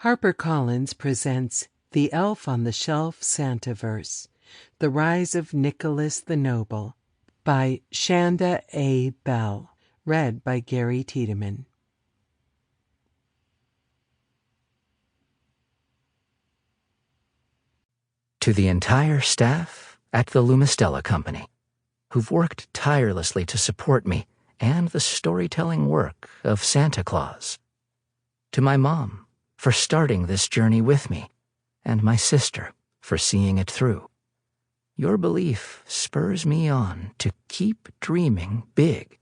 HarperCollins presents The Elf on the Shelf Santaverse, The Rise of Nicholas the Noble, by Shanda A. Bell, read by Gary Tiedemann. To the entire staff at the Lumistella Company, who've worked tirelessly to support me and the storytelling work of Santa Claus. To my mom, for starting this journey with me, and my sister for seeing it through. Your belief spurs me on to keep dreaming big.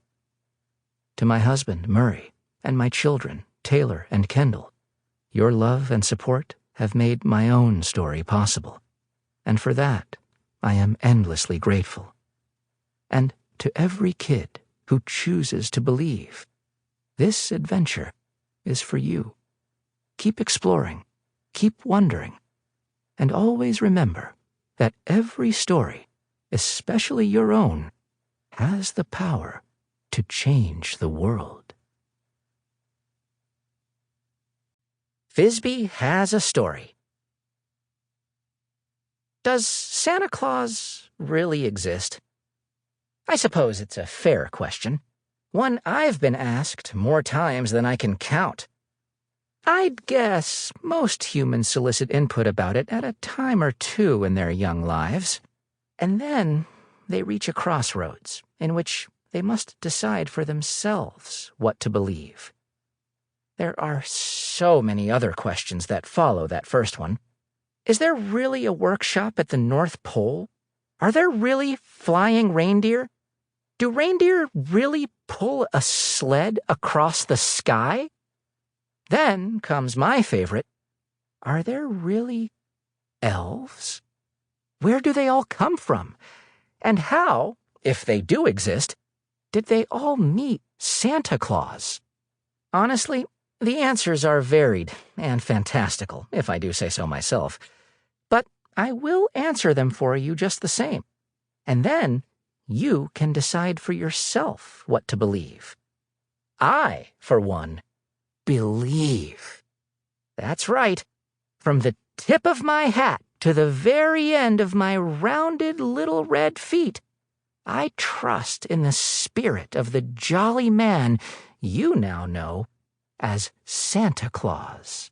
To my husband, Murray, and my children, Taylor and Kendall, your love and support have made my own story possible, and for that I am endlessly grateful. And to every kid who chooses to believe, this adventure is for you. Keep exploring, keep wondering, and always remember that every story, especially your own, has the power to change the world. Fizby has a story. Does Santa Claus really exist? I suppose it's a fair question, one I've been asked more times than I can count. I'd guess most humans solicit input about it at a time or two in their young lives, and then they reach a crossroads in which they must decide for themselves what to believe. There are so many other questions that follow that first one. Is there really a workshop at the North Pole? Are there really flying reindeer? Do reindeer really pull a sled across the sky? Then comes my favorite. Are there really elves? Where do they all come from? And how, if they do exist, did they all meet Santa Claus? Honestly, the answers are varied and fantastical, if I do say so myself. But I will answer them for you just the same. And then you can decide for yourself what to believe. I, for one, believe. That's right. From the tip of my hat to the very end of my rounded little red feet, I trust in the spirit of the jolly man you now know as Santa Claus.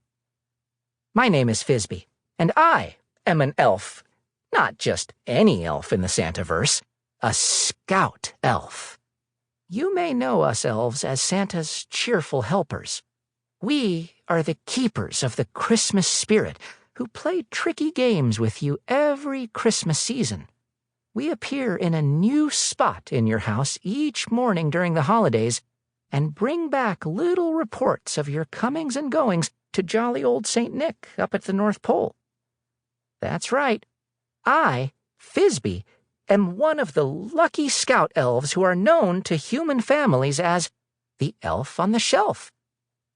My name is Fizby, and I am an elf. Not just any elf in the Santaverse, a scout elf. You may know us elves as Santa's cheerful helpers. We are the keepers of the Christmas spirit who play tricky games with you every Christmas season. We appear in a new spot in your house each morning during the holidays and bring back little reports of your comings and goings to jolly old St. Nick up at the North Pole. That's right. I, Fizby, am one of the lucky scout elves who are known to human families as the Elf on the Shelf.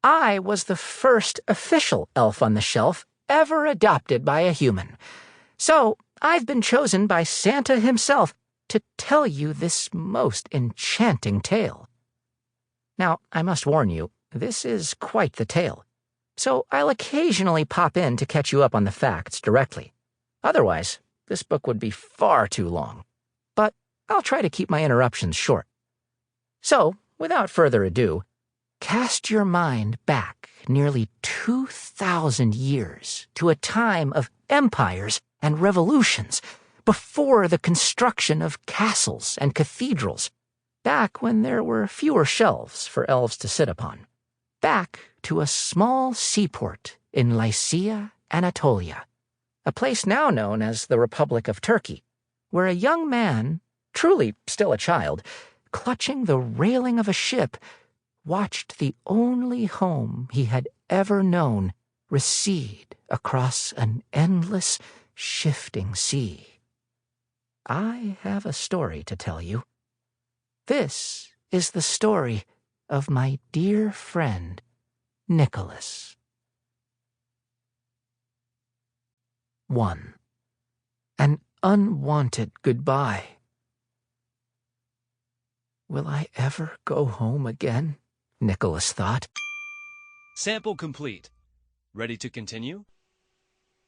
I was the first official elf on the shelf ever adopted by a human. So I've been chosen by Santa himself to tell you this most enchanting tale. Now, I must warn you, this is quite the tale. So I'll occasionally pop in to catch you up on the facts directly. Otherwise, this book would be far too long. But I'll try to keep my interruptions short. So, without further ado, cast your mind back nearly 2,000 years to a time of empires and revolutions, before the construction of castles and cathedrals, back when there were fewer shelves for elves to sit upon, back to a small seaport in Lycia, Anatolia, a place now known as the Republic of Turkey, where a young man, truly still a child, clutching the railing of a ship, watched the only home he had ever known recede across an endless, shifting sea. I have a story to tell you. This is the story of my dear friend, Nicholas. 1. An unwanted goodbye. Will I ever go home again? Nicholas thought. Sample complete. Ready to continue?